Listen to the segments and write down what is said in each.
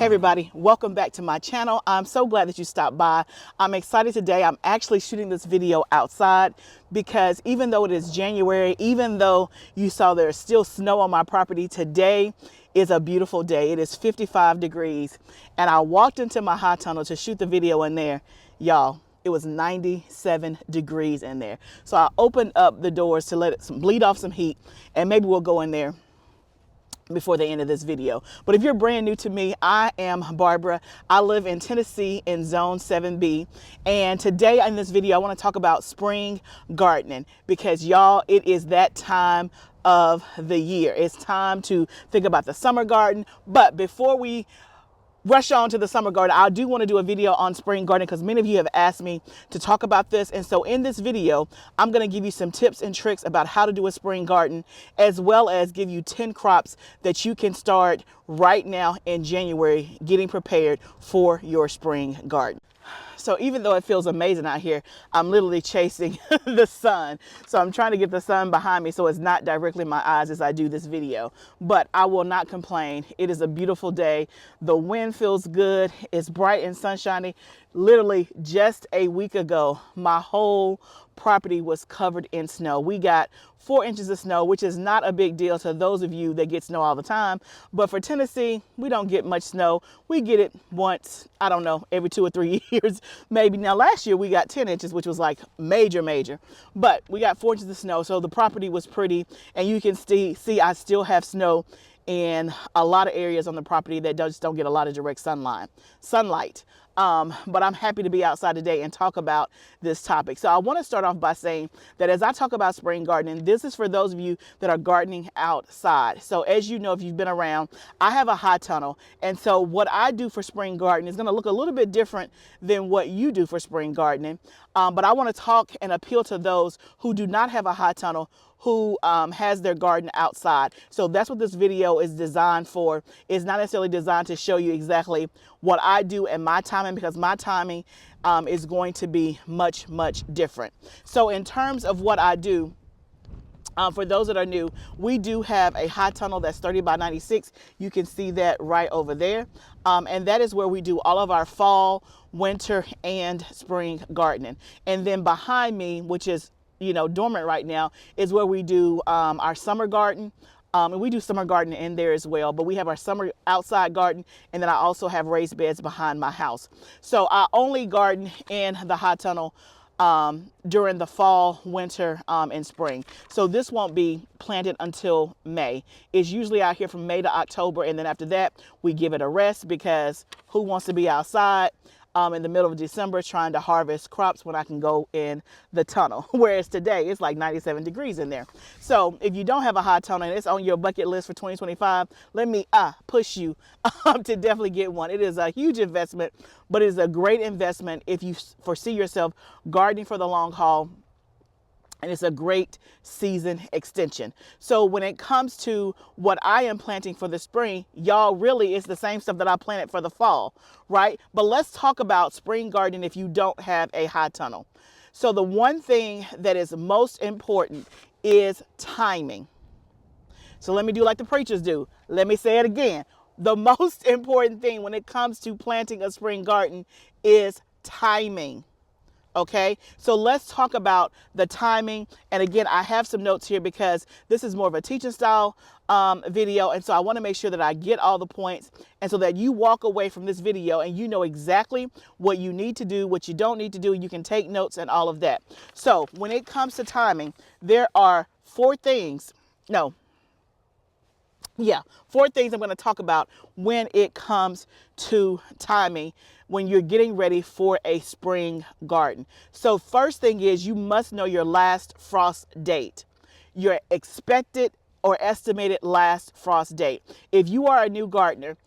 Hey everybody, welcome back to my channel. I'm so glad that you stopped by. I'm excited today. I'm actually shooting this video outside because even though it is January, even though you saw there's still snow on my property, today is a beautiful day. It is 55 degrees and I walked into my hot tunnel to shoot the video in there. Y'all, it was 97 degrees in there. So I opened up the doors to let it bleed off some heat, and maybe we'll go in there before the end of this video. But if you're brand new to me, I am Barbara. I live in Tennessee in Zone 7B. And today in this video, I want to talk about spring gardening because y'all, it is that time of the year. It's time to think about the summer garden. But before we rush on to the summer garden, I do want to do a video on spring gardening because many of you have asked me to talk about this. And so in this video, I'm going to give you some tips and tricks about how to do a spring garden, as well as give you 10 crops that you can start right now in January, getting prepared for your spring garden. So even though it feels amazing out here, I'm literally chasing the sun. So I'm trying to get the sun behind me so it's not directly in my eyes as I do this video. But I will not complain. It is a beautiful day. The wind feels good. It's bright and sunshiny. Literally just a week ago, my whole property was covered in snow. We got 4 inches of snow, which is not a big deal to those of you that get snow all the time. But for Tennessee, we don't get much snow. We get it once, I don't know, every 2 or 3 years, maybe. Now last year we got 10 inches, which was like major. But we got 4 inches of snow, so the property was pretty. And you can see I still have snow in a lot of areas on the property that just don't get a lot of direct sunlight. But I'm happy to be outside today and talk about this topic. So I want to start off by saying that as I talk about spring gardening, this is for those of you that are gardening outside. So as you know, if you've been around, I have a hot tunnel. And so what I do for spring gardening is going to look a little bit different than what you do for spring gardening. But I want to talk and appeal to those who do not have a hot tunnel, who has their garden outside. So that's what this video is designed for. It's not necessarily designed to show you exactly what I do and my timing, because my timing is going to be much different. So in terms of what I do, for those that are new, we do have a hot tunnel that's 30 by 96. You can see that right over there. And that is where we do all of our fall, winter, and spring gardening. And then behind me, which is dormant right now, is where we do our summer garden. And we do summer gardening in there as well, but we have our summer outside garden, and then I also have raised beds behind my house. So I only garden in the hot tunnel during the fall, winter, and spring. So this won't be planted until May. It's usually out here from May to October, and then after that, we give it a rest because who wants to be outside in the middle of December trying to harvest crops when I can go in the tunnel? Whereas today it's like 97 degrees in there. So if you don't have a hot tunnel and it's on your bucket list for 2025, let me push you to definitely get one. It is a huge investment, but it is a great investment if you foresee yourself gardening for the long haul. And it's a great season extension. So when it comes to what I am planting for the spring, y'all, really it's the same stuff that I planted for the fall, right? But let's talk about spring gardening if you don't have a hot tunnel. So the one thing that is most important is timing. So let me do like the preachers do. Let me say it again. The most important thing when it comes to planting a spring garden is timing. Okay, so let's talk about the timing. And again, I have some notes here because this is more of a teaching style video. And so I want to make sure that I get all the points, and so that you walk away from this video and you know exactly what you need to do, what you don't need to do. You can take notes and all of that. So when it comes to timing, there are 4 things. Four things I'm going to talk about when it comes to timing when you're getting ready for a spring garden. So first thing is you must know your last frost date, your expected or estimated last frost date. If you are a new gardener,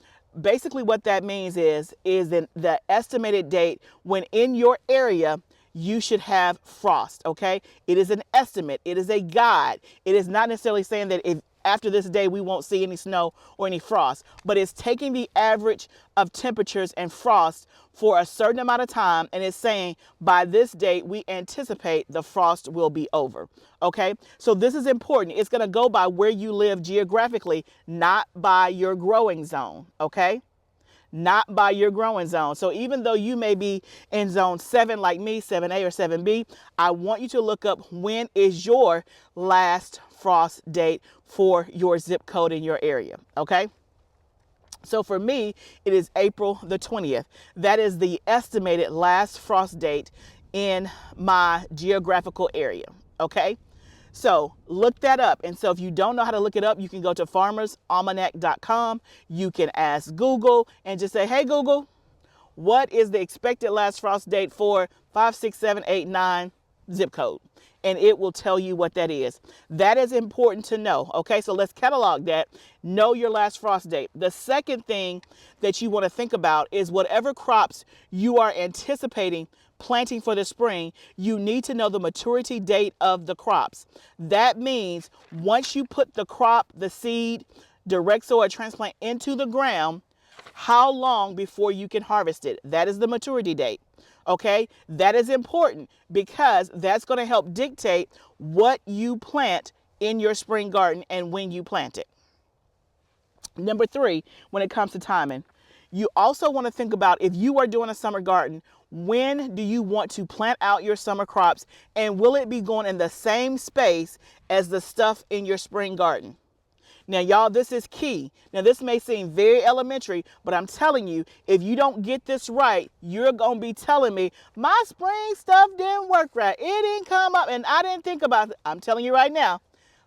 basically what that means is the estimated date when in your area you should have frost, okay? It is an estimate. It is a guide. It is not necessarily saying that if after this day we won't see any snow or any frost, but it's taking the average of temperatures and frost for a certain amount of time, and it's saying by this date we anticipate the frost will be over. Okay, so this is important. It's going to go by where you live geographically, not by your growing zone. Okay, not by your growing zone. So even though you may be in zone 7 like me, 7A or 7B, I want you to look up when is your last frost date for your zip code in your area, okay? So for me, it is April the 20th. That is the estimated last frost date in my geographical area, okay? So look that up. And so if you don't know how to look it up, you can go to farmersalmanac.com. You can ask Google and just say, hey, Google, what is the expected last frost date for 56789 zip code? And it will tell you what that is. That is important to know. Okay, so let's catalog that. Know your last frost date. The second thing that you want to think about is whatever crops you are anticipating planting for the spring, you need to know the maturity date of the crops. That means once you put the crop, the seed, direct soil transplant into the ground, how long before you can harvest it? That is the maturity date. Okay, that is important because that's going to help dictate what you plant in your spring garden and when you plant it. Number 3, when it comes to timing, you also want to think about if you are doing a summer garden, when do you want to plant out your summer crops, and will it be going in the same space as the stuff in your spring garden? Now, y'all, this is key. Now, this may seem very elementary, but I'm telling you, if you don't get this right, you're going to be telling me, my spring stuff didn't work right. It didn't come up, and I didn't think about it. I'm telling you right now,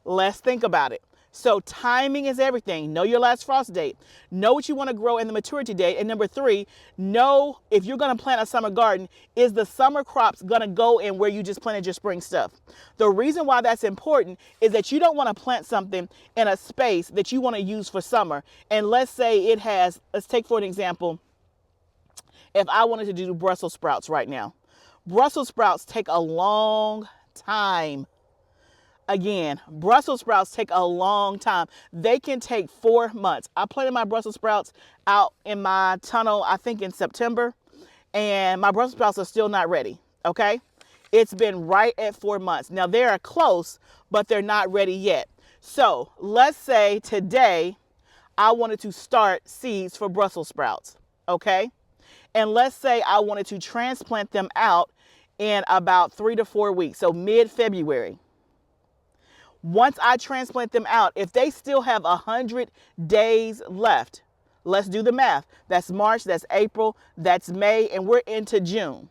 let's think about it. So timing is everything. Know your last frost date. Know what you want to grow and the maturity date. And number 3, know if you're going to plant a summer garden, is the summer crops going to go in where you just planted your spring stuff? The reason why that's important is that you don't want to plant something in a space that you want to use for summer. And let's say it has, let's take for an example, if I wanted to do Brussels sprouts right now. Brussels sprouts take a long time. Again, Brussels sprouts take a long time. They can take 4 months. I planted my Brussels sprouts out in my tunnel, I think in September, and my Brussels sprouts are still not ready, okay? It's been right at 4 months. Now, they are close, but they're not ready yet. So let's say today I wanted to start seeds for Brussels sprouts, okay? And let's say I wanted to transplant them out in about 3 to 4 weeks, so mid-February. Once I transplant them out, if they still have 100 days left, let's do the math. That's March, that's April, that's May, and we're into June.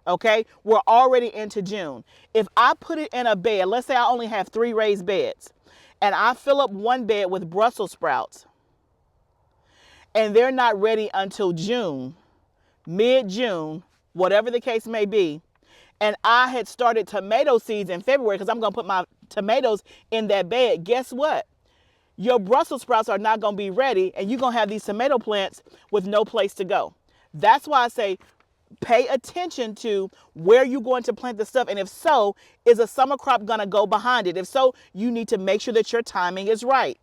Okay, we're already into June. If I put it in a bed, let's say I only have 3 raised beds, and I fill up one bed with Brussels sprouts, and they're not ready until June, mid-June, whatever the case may be, and I had started tomato seeds in February because I'm going to put my tomatoes in that bed, guess what? Your Brussels sprouts are not going to be ready, and you're going to have these tomato plants with no place to go. That's why I say pay attention to where you're going to plant the stuff, and if so, is a summer crop going to go behind it? If so, you need to make sure that your timing is right.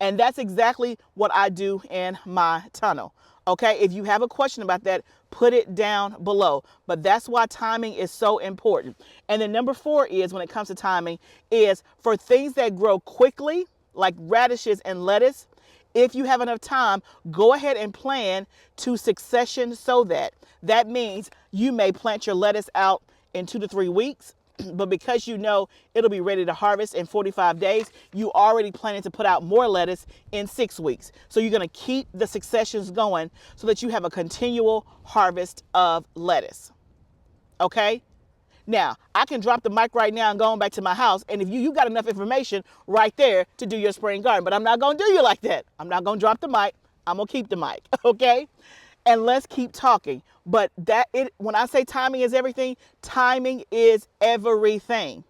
And that's exactly what I do in my tunnel. Okay, if you have a question about that, put it down below. But that's why timing is so important. And then number 4 is, when it comes to timing, is for things that grow quickly, like radishes and lettuce, if you have enough time, go ahead and plan to succession sow that. That means you may plant your lettuce out in 2 to 3 weeks, but because you know it'll be ready to harvest in 45 days, you already planning to put out more lettuce in 6 weeks. So you're going to keep the successions going so that you have a continual harvest of lettuce. Okay? Now, I can drop the mic right now and go on back to my house, and if you got enough information right there to do your spring garden, but I'm not going to do you like that. I'm not going to drop the mic. I'm going to keep the mic, okay? And let's keep talking. But when I say timing is everything, timing is everything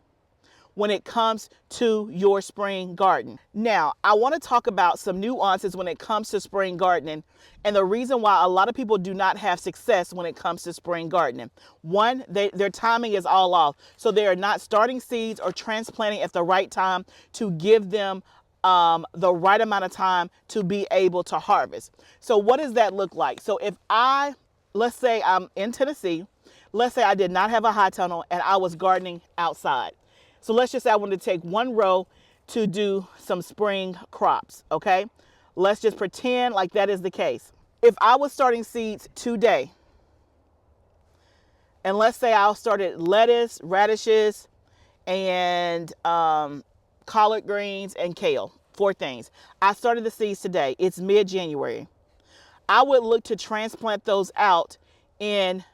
when it comes to your spring garden. Now, I want to talk about some nuances when it comes to spring gardening and the reason why a lot of people do not have success when it comes to spring gardening. One, their timing is all off. So they are not starting seeds or transplanting at the right time to give them the right amount of time to be able to harvest. So what does that look like? So if let's say I'm in Tennessee, let's say I did not have a high tunnel and I was gardening outside. So let's just say I wanted to take 1 row to do some spring crops, okay? Let's just pretend like that is the case. If I was starting seeds today, and let's say I started lettuce, radishes, and collard greens and kale, 4 things. I started the seeds today. It's mid-January. I would look to transplant those out in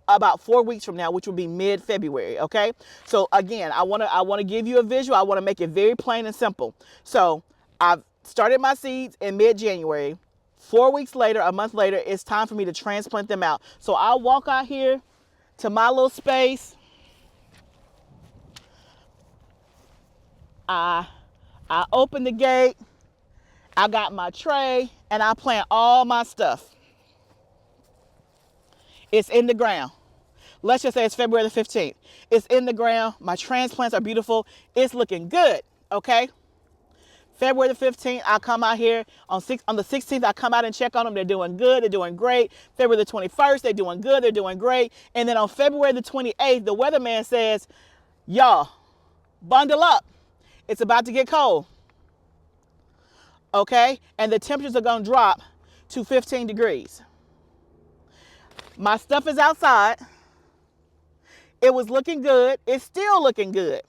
about 4 weeks from now, which will be mid-February. Okay. So again, I want to give you a visual. I want to make it very plain and simple. So I've started my seeds in mid-January. 4 weeks later, a month later, it's time for me to transplant them out. So I'll walk out here to my little space. I open the gate. I got my tray and I plant all my stuff. It's in the ground. Let's just say it's February the 15th. It's in the ground. My transplants are beautiful. It's looking good. Okay. February the 15th, I come out here. On the 16th, I come out and check on them. They're doing good. They're doing great. February the 21st, they're doing good. They're doing great. And then on February the 28th, the weatherman says, y'all, bundle up. It's about to get cold. Okay? And the temperatures are going to drop to 15 degrees. My stuff is outside. It was looking good. It's still looking good.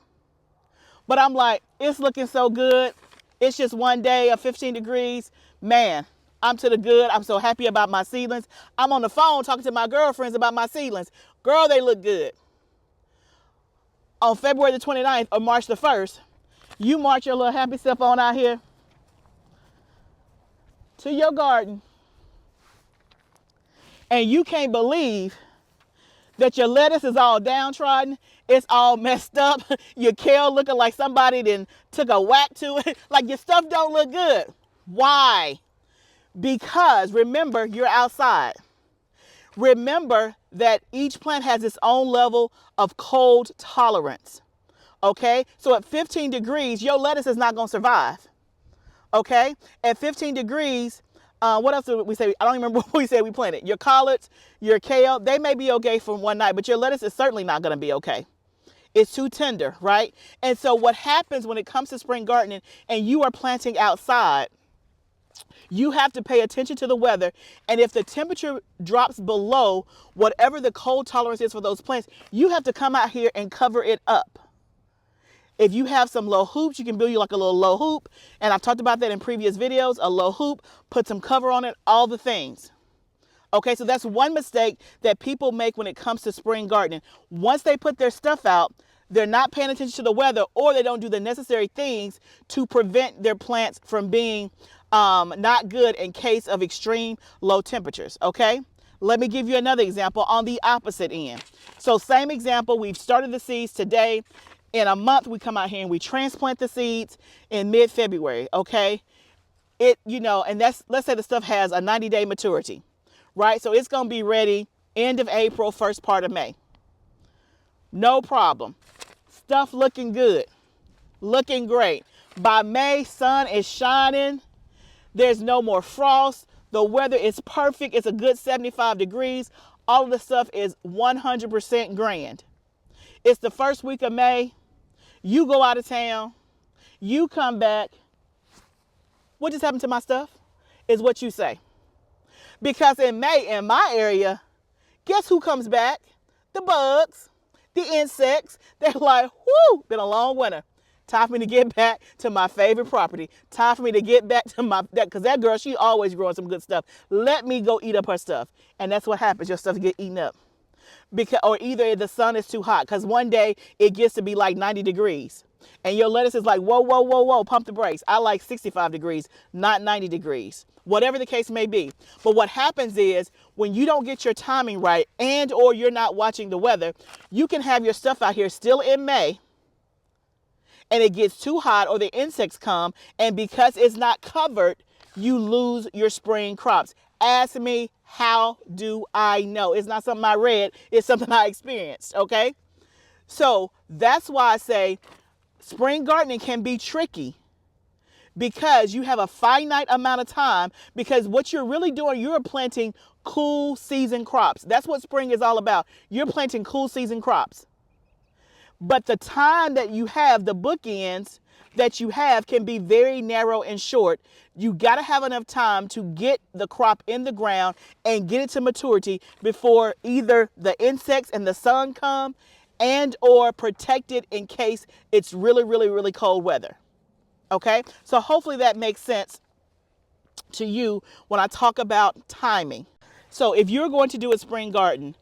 But I'm like, it's looking so good. It's just one day of 15 degrees. Man, I'm to the good. I'm so happy about my seedlings. I'm on the phone talking to my girlfriends about my seedlings. Girl, they look good. On February the 29th or March the 1st, you march your little happy self on out here to your garden. And you can't believe that your lettuce is all downtrodden. It's all messed up. Your kale looking like somebody then took a whack to it. Like your stuff don't look good. Why? Because remember, you're outside. Remember that each plant has its own level of cold tolerance. Okay? So at 15 degrees, your lettuce is not going to survive. Okay? At 15 degrees, what else did we say? I don't remember what we said we planted. Your collards, your kale, they may be okay for one night, but your lettuce is certainly not going to be okay. It's too tender, right? And so what happens when it comes to spring gardening and you are planting outside, you have to pay attention to the weather. And if the temperature drops below whatever the cold tolerance is for those plants, you have to come out here and cover it up. If you have some low hoops, you can build you like a little low hoop. And I've talked about that in previous videos, a low hoop, put some cover on it, all the things. Okay, so that's one mistake that people make when it comes to spring gardening. Once they put their stuff out, they're not paying attention to the weather, or they don't do the necessary things to prevent their plants from being not good in case of extreme low temperatures. Okay, let me give you another example on the opposite end. So same example, we've started the seeds today. In a month, we come out here and we transplant the seeds in mid-February. Okay, and let's say the stuff has a 90-day maturity, right? So it's going to be ready end of April, first part of May. No problem. Stuff looking good, looking great. By May, sun is shining. There's no more frost. The weather is perfect. It's a good 75 degrees. All of the stuff is 100% grand. It's the first week of May. You go out of town. You come back. What just happened to my stuff? Is what you say. Because in May, in my area, guess who comes back? The bugs, the insects. They're like, whoo, been a long winter. Time for me to get back to my favorite property. Time for me to get back to because that girl, she always growing some good stuff. Let me go eat up her stuff. And that's what happens. Your stuff get eaten up. Or either the sun is too hot, because one day it gets to be like 90 degrees. And your lettuce is like, whoa, whoa, whoa, whoa, pump the brakes. I like 65 degrees, not 90 degrees. Whatever the case may be. But what happens is when you don't get your timing right and or you're not watching the weather, you can have your stuff out here still in May and it gets too hot or the insects come, and because it's not covered, you lose your spring crops. Ask me, how do I know? It's not something I read, it's something I experienced, okay? So that's why I say spring gardening can be tricky, because you have a finite amount of time, because what you're really doing, you're planting cool season crops. That's what spring is all about. You're planting cool season crops. But the time that you have, the bookends that you have can be very narrow and short. You got to have enough time to get the crop in the ground and get it to maturity before either the insects and the sun come and or protect it in case it's really, really, really cold weather. Okay, so hopefully that makes sense to you when I talk about timing. So if you're going to do a spring garden,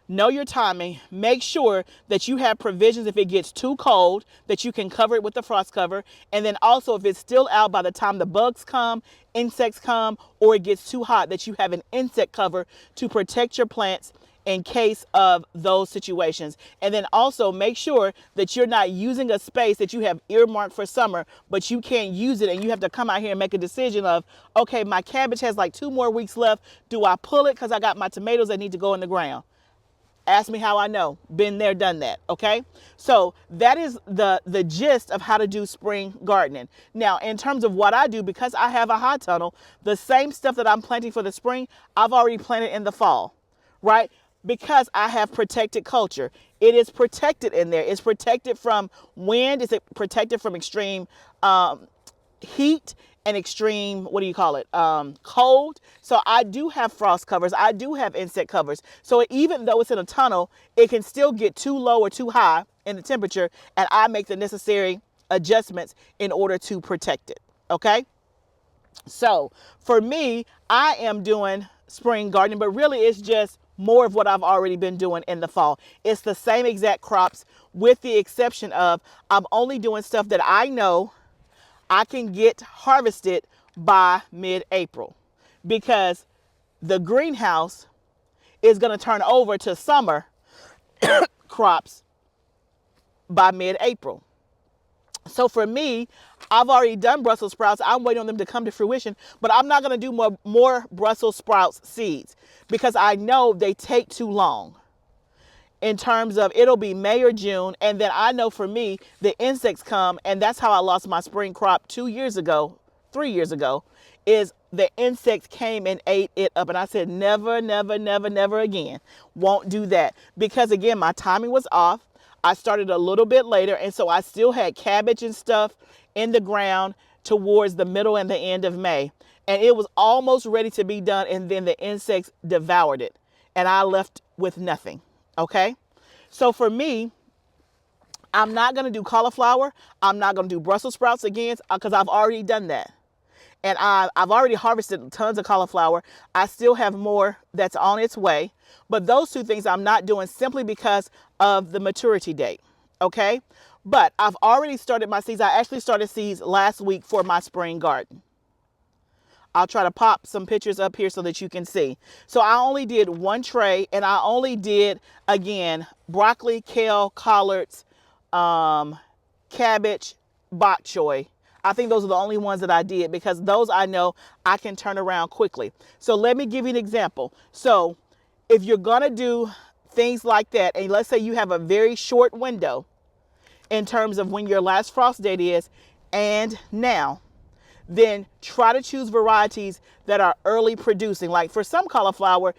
know your timing. Make sure that you have provisions if it gets too cold, that you can cover it with the frost cover. And then also if it's still out by the time the bugs come, insects come, or it gets too hot, that you have an insect cover to protect your plants in case of those situations. And then also make sure that you're not using a space that you have earmarked for summer, but you can't use it and you have to come out here and make a decision of, okay, my cabbage has like 2 more weeks left. Do I pull it because I got my tomatoes that need to go in the ground? Ask me how I know. Been there, done that. Okay. So that is the gist of how to do spring gardening. Now, in terms of what I do, because I have a high tunnel, the same stuff that I'm planting for the spring, I've already planted in the fall, right? Because I have protected culture. It is protected in there. It's protected from wind. It's protected from extreme heat and extreme, what do you call it? Cold. So I do have frost covers. I do have insect covers. So even though it's in a tunnel, it can still get too low or too high in the temperature, and I make the necessary adjustments in order to protect it. Okay. So for me, I am doing spring gardening, but really it's just more of what I've already been doing in the fall. It's the same exact crops with the exception of I'm only doing stuff that I know I can get harvested by mid-April, because the greenhouse is going to turn over to summer crops by mid-April. So for me, I've already done Brussels sprouts. I'm waiting on them to come to fruition, but I'm not going to do more Brussels sprouts seeds because I know they take too long. In terms of it'll be May or June, and then I know for me the insects come, and that's how I lost my spring crop 3 years ago, is the insects came and ate it up, and I said never, never, never, never again. Won't do that, because again my timing was off. I started a little bit later, and so I still had cabbage and stuff in the ground towards the middle and the end of May, and it was almost ready to be done, and then the insects devoured it, and I left with nothing. Okay, so for me, I'm not going to do cauliflower. I'm not going to do Brussels sprouts again because I've already done that. And I've already harvested tons of cauliflower. I still have more that's on its way. But those two things I'm not doing simply because of the maturity date. Okay, but I've already started my seeds. I actually started seeds last week for my spring garden. I'll try to pop some pictures up here so that you can see. So I only did 1 tray, and I only did, again, broccoli, kale, collards, cabbage, bok choy. I think those are the only ones that I did because those I know I can turn around quickly. So let me give you an example. So if you're going to do things like that, and let's say you have a very short window in terms of when your last frost date is and now, then try to choose varieties that are early producing. Like for some cauliflower,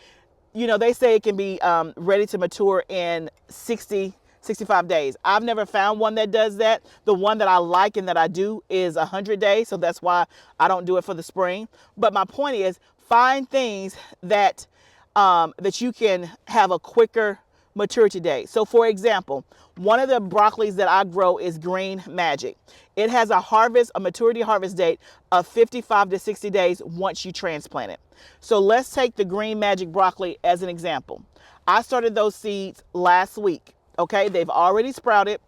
you know, they say it can be ready to mature in 65 days. I've never found one that does that. The one that I like and that I do is 100 days. So that's why I don't do it for the spring. But my point is, find things that that you can have a quicker maturity date. So for example, one of the broccolis that I grow is Green Magic. It has a maturity harvest date of 55 to 60 days once you transplant it. So let's take the Green Magic broccoli as an example. I started those seeds last week. Okay, they've already sprouted.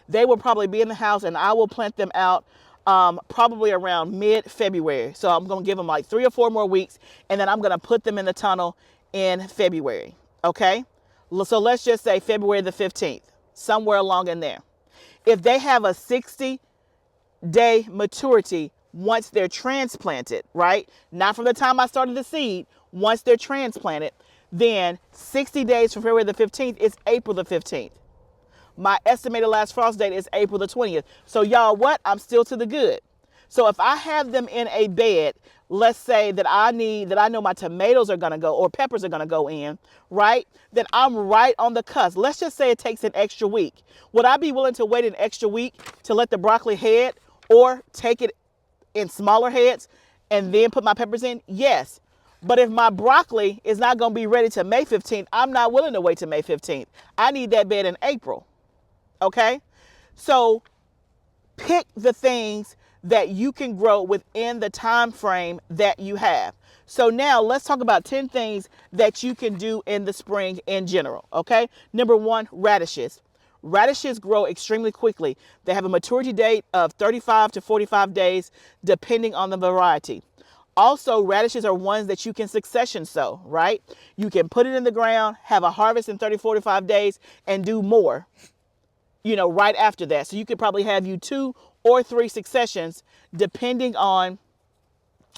They will probably be in the house, and I will plant them out probably around mid-February. So I'm going to give them like 3 or 4 more weeks, and then I'm going to put them in the tunnel in February. Okay, so let's just say February the 15th, somewhere along in there. If they have a 60-day maturity once they're transplanted, right? Not from the time I started the seed, once they're transplanted, then 60 days from February the 15th is April the 15th. My estimated last frost date is April the 20th. So y'all, what? I'm still to the good. So if I have them in a bed, let's say that I know my tomatoes are going to go or peppers are going to go in, right? Then I'm right on the cusp. Let's just say it takes an extra week. Would I be willing to wait an extra week to let the broccoli head or take it in smaller heads and then put my peppers in? Yes. But if my broccoli is not going to be ready to May 15th, I'm not willing to wait to May 15th. I need that bed in April. Okay? So pick the things that you can grow within the time frame that you have. So now let's talk about 10 things that you can do in the spring in general. Okay? Number 1, radishes. Radishes grow extremely quickly. They have a maturity date of 35 to 45 days, depending on the variety. Also, radishes are ones that you can succession sow, right? You can put it in the ground, have a harvest in 30, 45 days, and do more, right after that. So you could probably have 2 or 3 successions, depending on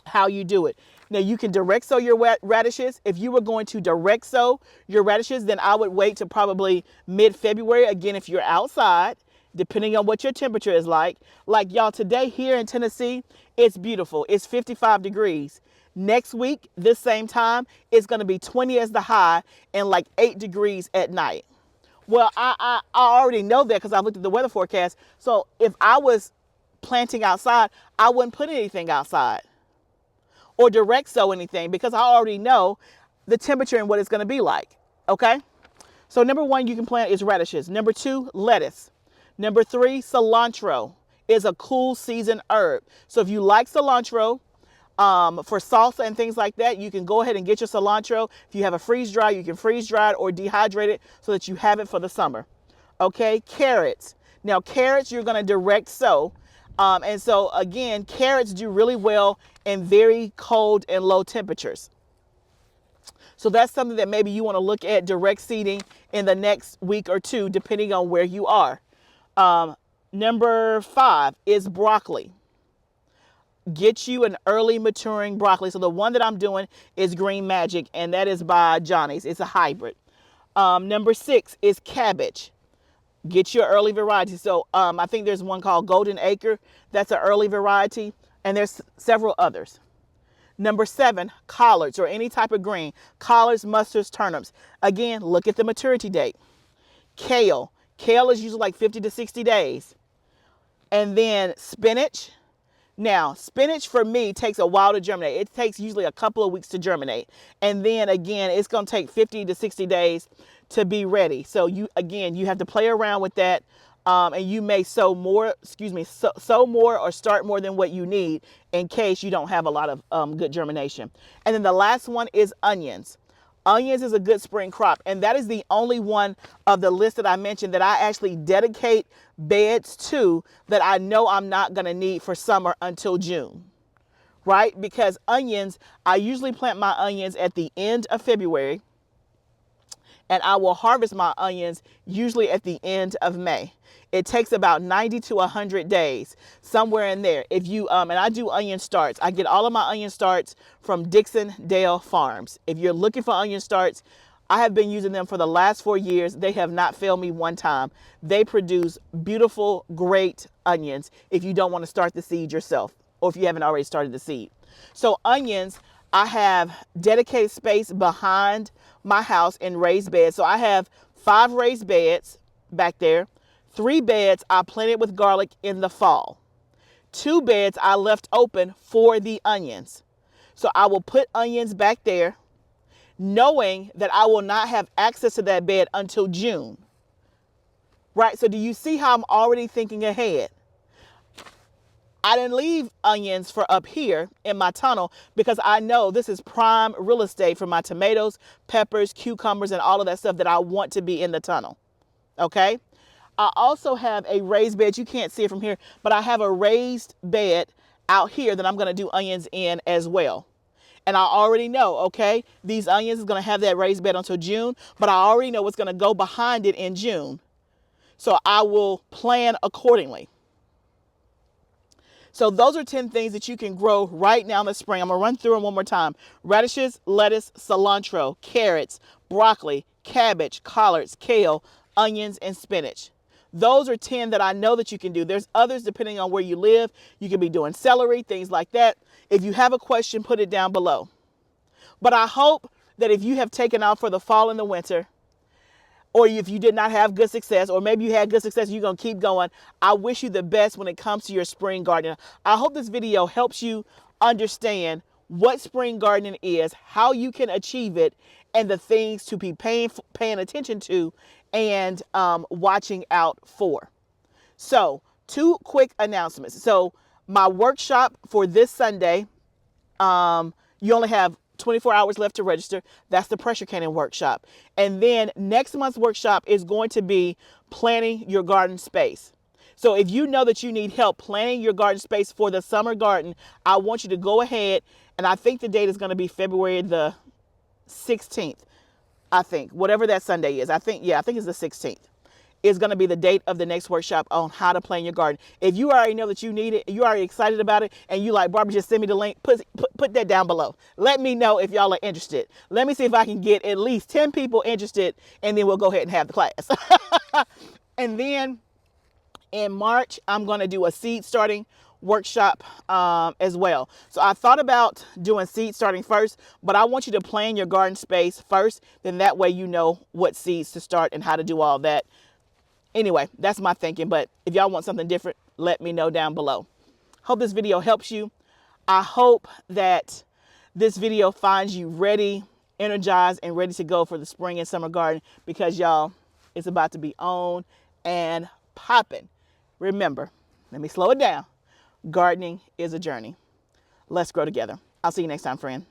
how you do it. Now, you can direct sow your radishes. If you were going to direct sow your radishes, then I would wait to probably mid-February. Again, if you're outside, depending on what your temperature is like. Like y'all, today here in Tennessee, it's beautiful. It's 55 degrees. Next week, this same time, it's going to be 20 as the high and like 8 degrees at night. Well, I already know that because I looked at the weather forecast. So if I was planting outside, I wouldn't put anything outside or direct sow anything because I already know the temperature and what it's going to be like. Okay? So number 1 you can plant is radishes. Number 2, lettuce. Number 3, cilantro is a cool season herb. So if you like cilantro for salsa and things like that, you can go ahead and get your cilantro. If you have a freeze dry, you can freeze dry it or dehydrate it so that you have it for the summer. Okay, carrots. Now carrots you're going to direct sow. And so again, carrots do really well in very cold and low temperatures. So that's something that maybe you want to look at direct seeding in the next week or 2, depending on where you are. Number 5 is broccoli. Get you an early maturing broccoli. So the one that I'm doing is Green Magic, and that is by Johnny's. It's a hybrid. Number 6 is cabbage. Get your early variety. So I think there's one called Golden Acre. That's an early variety, and there's several others. Number 7, collards or any type of green. Collards, mustards, turnips. Again, look at the maturity date. Kale. Kale is usually like 50 to 60 days. And then spinach. Now, spinach for me takes a while to germinate. It takes usually a couple of weeks to germinate. And then again, it's going to take 50 to 60 days to be ready. So you have to play around with that. And you may sow more or start more than what you need in case you don't have a lot of good germination. And then the last one is onions. Onions is a good spring crop, and that is the only one of the list that I mentioned that I actually dedicate beds to that I know I'm not going to need for summer until June, right? Because onions, I usually plant my onions at the end of February, and I will harvest my onions usually at the end of May. It takes about 90 to 100 days, somewhere in there. If you, and I do onion starts. I get all of my onion starts from Dixon Dale Farms. If you're looking for onion starts, I have been using them for the last 4 years. They have not failed me one time. They produce beautiful, great onions if you don't want to start the seed yourself or if you haven't already started the seed. So onions, I have dedicated space behind my house in raised beds. So I have 5 raised beds back there. 3 beds I planted with garlic in the fall. 2 beds I left open for the onions. So I will put onions back there, knowing that I will not have access to that bed until June. Right? So do you see how I'm already thinking ahead? I didn't leave onions for up here in my tunnel because I know this is prime real estate for my tomatoes, peppers, cucumbers, and all of that stuff that I want to be in the tunnel. Okay? I also have a raised bed. You can't see it from here, but I have a raised bed out here that I'm going to do onions in as well. And I already know, okay, these onions is going to have that raised bed until June, but I already know what's going to go behind it in June. So I will plan accordingly. So those are 10 things that you can grow right now in the spring. I'm going to run through them one more time. Radishes, lettuce, cilantro, carrots, broccoli, cabbage, collards, kale, onions, and spinach. Those are 10 that I know that you can do. There's others depending on where you live. You can be doing celery, things like that. If you have a question, put it down below. But I hope that if you have taken off for the fall and the winter, or if you did not have good success, or maybe you had good success, you're going to keep going, I wish you the best when it comes to your spring gardening. I hope this video helps you understand what spring gardening is, how you can achieve it, and the things to be paying attention to and watching out for. So 2 quick announcements. So my workshop for this Sunday, you only have 24 hours left to register. That's the pressure canning workshop. And then next month's workshop is going to be planning your garden space. So if you know that you need help planning your garden space for the summer garden, I want you to go ahead, and I think the date is going to be February the 16th. I think, whatever that Sunday is. I think it's the 16th. Is going to be the date of the next workshop on how to plan your garden. If you already know that you need it, you're already excited about it, and you like, Barbara, just send me the link, put that down below. Let me know if y'all are interested. Let me see if I can get at least 10 people interested, and then we'll go ahead and have the class. And then in March, I'm going to do a seed starting workshop as well. So I thought about doing seed starting first, but I want you to plan your garden space first. Then that way you know what seeds to start and how to do all that. Anyway, that's my thinking, but if y'all want something different, let me know down below. Hope this video helps you. I hope that this video finds you ready, energized, and ready to go for the spring and summer garden, because y'all, it's about to be on and popping. Remember, let me slow it down. Gardening is a journey. Let's grow together. I'll see you next time, friend.